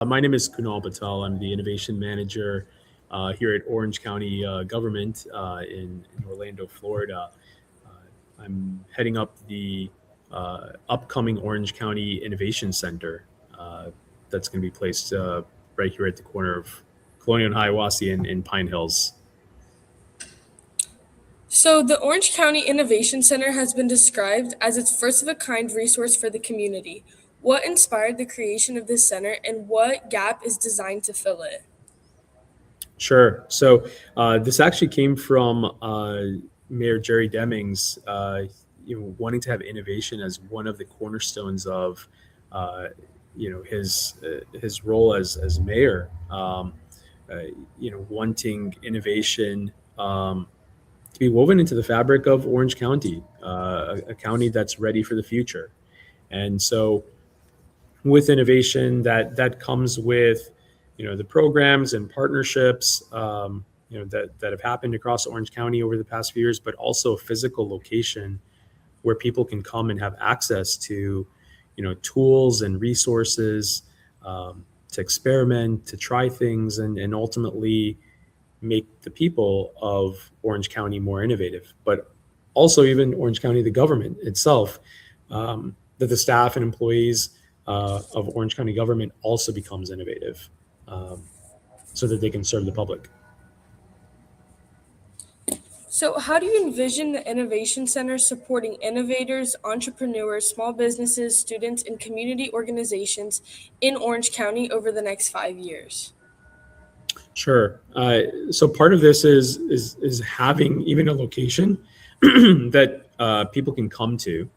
My name is Kunal Patel. I'm the innovation manager here at Orange County Government in Orlando, Florida. I'm heading up the upcoming Orange County Innovation Center that's going to be placed right here at the corner of Colonial and Hiawassee in Pine Hills. So, the Orange County Innovation Center has been described as its first of a kind resource for the community. What inspired the creation of this center and what gap is designed to fill it? Sure. So this actually came from Mayor Jerry Demings, wanting to have innovation as one of the cornerstones of, uh, his role as mayor. Wanting innovation to be woven into the fabric of Orange County, a county that's ready for the future. And so with innovation that comes with the programs and partnerships that have happened across Orange County over the past few years, but also a physical location where people can come and have access to tools and resources to experiment, to try things, and ultimately make the people of Orange County more innovative, but also even Orange County, the government itself, that the staff and employees of Orange County government also becomes innovative, um, so that they can serve the public. So, how do you envision the Innovation Center supporting innovators, entrepreneurs, small businesses, students, and community organizations in Orange County over the next 5 years? Sure. So part of this is having even a location that people can come to,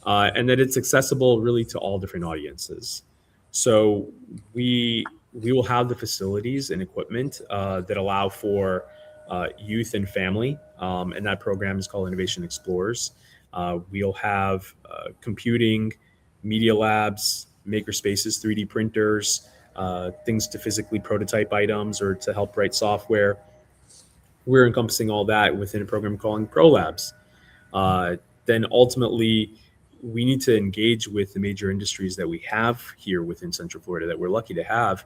and that it's accessible really to all different audiences. So we will have the facilities and equipment that allow for youth and family, and that program is called Innovation Explorers. We'll have computing, media labs, maker spaces, 3D printers, things to physically prototype items or to help write software. We're encompassing all that within a program called Pro Labs. Then ultimately, we need to engage with the major industries that we have here within Central Florida that we're lucky to have.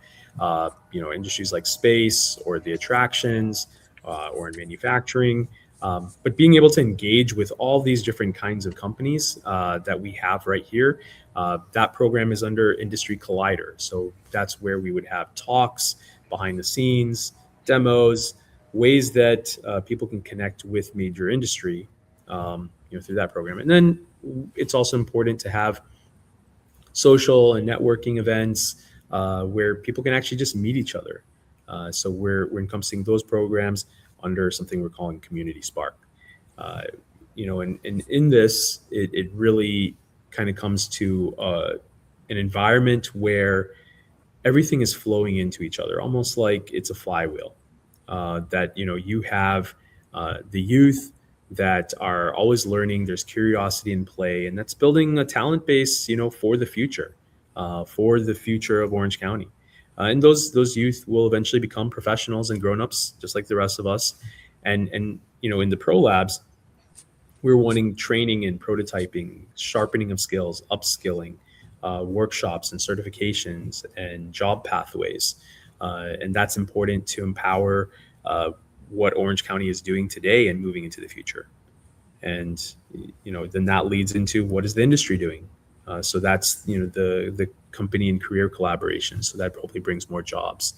Industries like space or the attractions or in manufacturing. But being able to engage with all these different kinds of companies that we have right here, that program is under Industry Collider. So that's where we would have talks behind the scenes, demos, ways that people can connect with major industry, through that program. And then it's also important to have social and networking events where people can actually just meet each other. So we're encompassing those programs under something we're calling Community Spark. Uh, and in this, it really kind of comes to an environment where everything is flowing into each other, almost like it's a flywheel. That you have the youth that are always learning. There's curiosity and play, and that's building a talent base, for the future of Orange County. And those youth will eventually become professionals and grown-ups, just like the rest of us. And in the pro labs, we're wanting training in prototyping, sharpening of skills, upskilling, workshops and certifications and job pathways. And that's important to empower what Orange County is doing today and moving into the future. And then that leads into what is the industry doing. So that's the company and career collaboration. So that hopefully brings more jobs.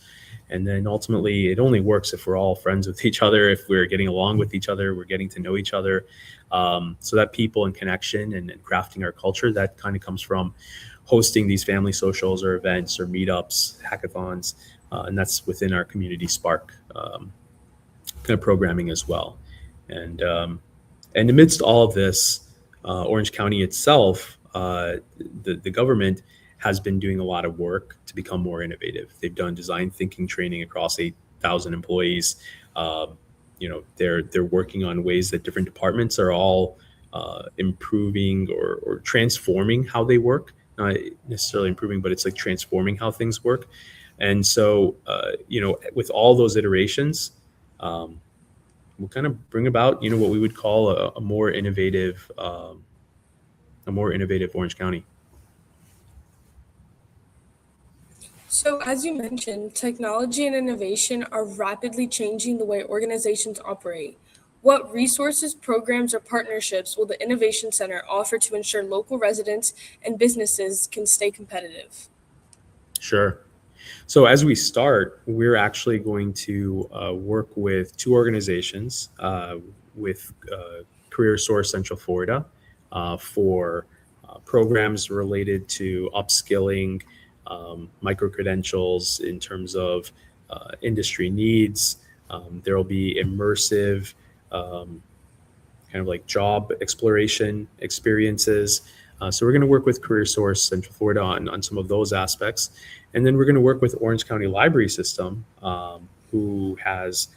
And then ultimately, it only works if we're all friends with each other, if we're getting along with each other, we're getting to know each other. So that people and connection and crafting our culture, that kind of comes from hosting these family socials or events or meetups, hackathons, and that's within our Community Spark kind of programming as well. And amidst all of this, Orange County itself, the government has been doing a lot of work to become more innovative. They've done design thinking training across 8,000 employees. They're working on ways that different departments are all improving or transforming how they work. Not necessarily improving, but it's like transforming how things work. And so, with all those iterations, we'll kind of bring about, what we would call a more innovative Orange County. So, as you mentioned, technology and innovation are rapidly changing the way organizations operate. What resources, programs, or partnerships will the Innovation Center offer to ensure local residents and businesses can stay competitive? Sure. So as we start, we're actually going to work with two organizations with Career Source Central Florida for programs related to upskilling, micro credentials in terms of industry needs. There will be immersive um, kind of like job exploration experiences. So we're going to work with Career Source Central Florida on some of those aspects. And then we're going to work with Orange County Library System, who has,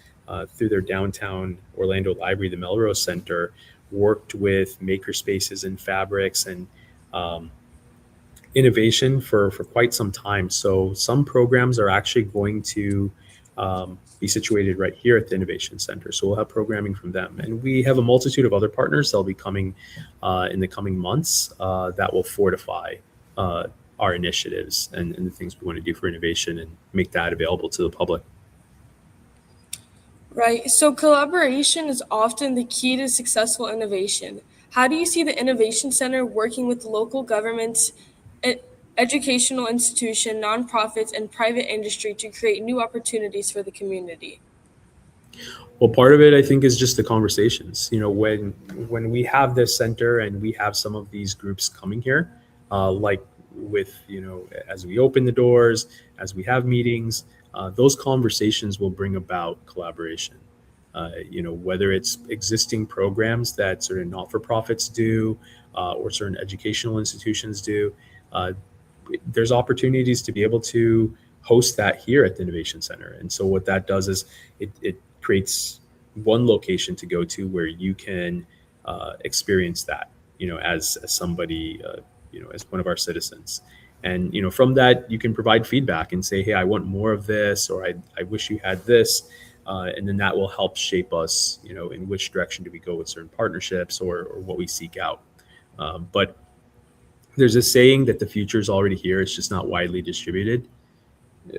through their downtown Orlando library, the Melrose Center, worked with maker spaces and fabrics and um, innovation for quite some time. So some programs are actually going to be situated right here at the Innovation Center. So we'll have programming from them. And we have a multitude of other partners that'll be coming in the coming months that will fortify our initiatives and the things we want to do for innovation and make that available to the public. Right. So, collaboration is often the key to successful innovation. How do you see the Innovation Center working with local governments, e- educational institutions, nonprofits, and private industry to create new opportunities for the community? Well, part of it, I think, is just the conversations. You know, when we have this center and we have some of these groups coming here, like with as we open the doors, as we have meetings, those conversations will bring about collaboration. Whether it's existing programs that certain not-for-profits do or certain educational institutions do, uh, there's opportunities to be able to host that here at the Innovation Center. And so what that does is it creates one location to go to where you can experience that, as somebody, as one of our citizens. And, from that, you can provide feedback and say, hey, I want more of this, or I wish you had this. And then that will help shape us, in which direction do we go with certain partnerships or what we seek out. But there's a saying that the future is already here. It's just not widely distributed.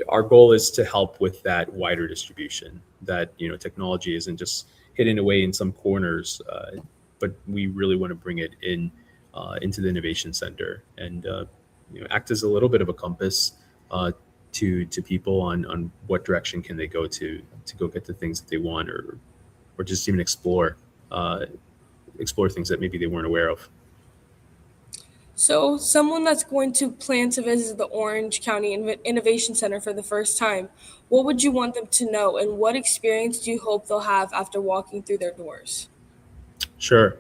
Our goal is to help with that wider distribution, that, technology isn't just hidden away in some corners, but we really want to bring it into the Innovation Center and, act as a little bit of a compass to people on what direction can they go to go get the things that they want, or just even explore things that maybe they weren't aware of. So, someone that's going to plan to visit the Orange County Innovation Center for the first time, what would you want them to know, and what experience do you hope they'll have after walking through their doors? Sure.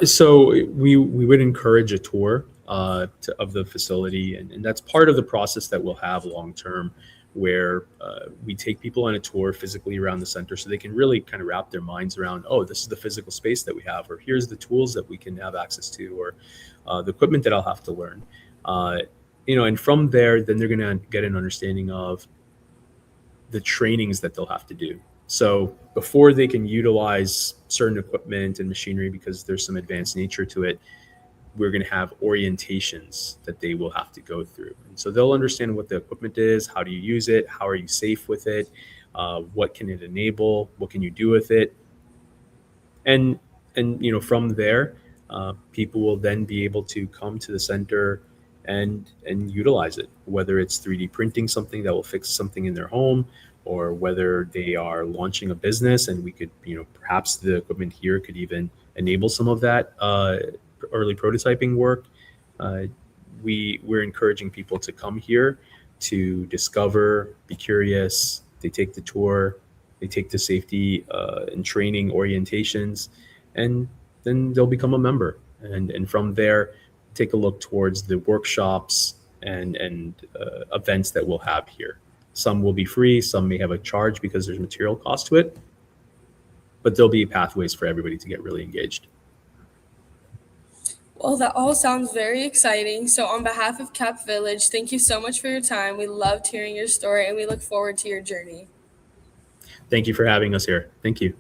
So we would encourage a tour of the facility, and that's part of the process that we'll have long term, where we take people on a tour physically around the center so they can really kind of wrap their minds around, oh, this is the physical space that we have, or here's the tools that we can have access to, or the equipment that I'll have to learn. And from there, then they're going to get an understanding of the trainings that they'll have to do. So before they can utilize certain equipment and machinery, because there's some advanced nature to it, we're going to have orientations that they will have to go through. And so they'll understand what the equipment is, how do you use it, how are you safe with it, what can it enable, what can you do with it, and from there, people will then be able to come to the center and utilize it, whether it's 3D printing something that will fix something in their home, or whether they are launching a business, and we could, perhaps the equipment here could even enable some of that early prototyping work. uh, we're encouraging people to come here to discover, be curious. They take the tour, they take the safety and training orientations, and then they'll become a member. And from there, take a look towards the workshops and events that we'll have here. Some will be free, some may have a charge because there's material cost to it, but there'll be pathways for everybody to get really engaged. Well, that all sounds very exciting. So, on behalf of Cap Village, thank you so much for your time. We loved hearing your story and we look forward to your journey. Thank you for having us here. Thank you.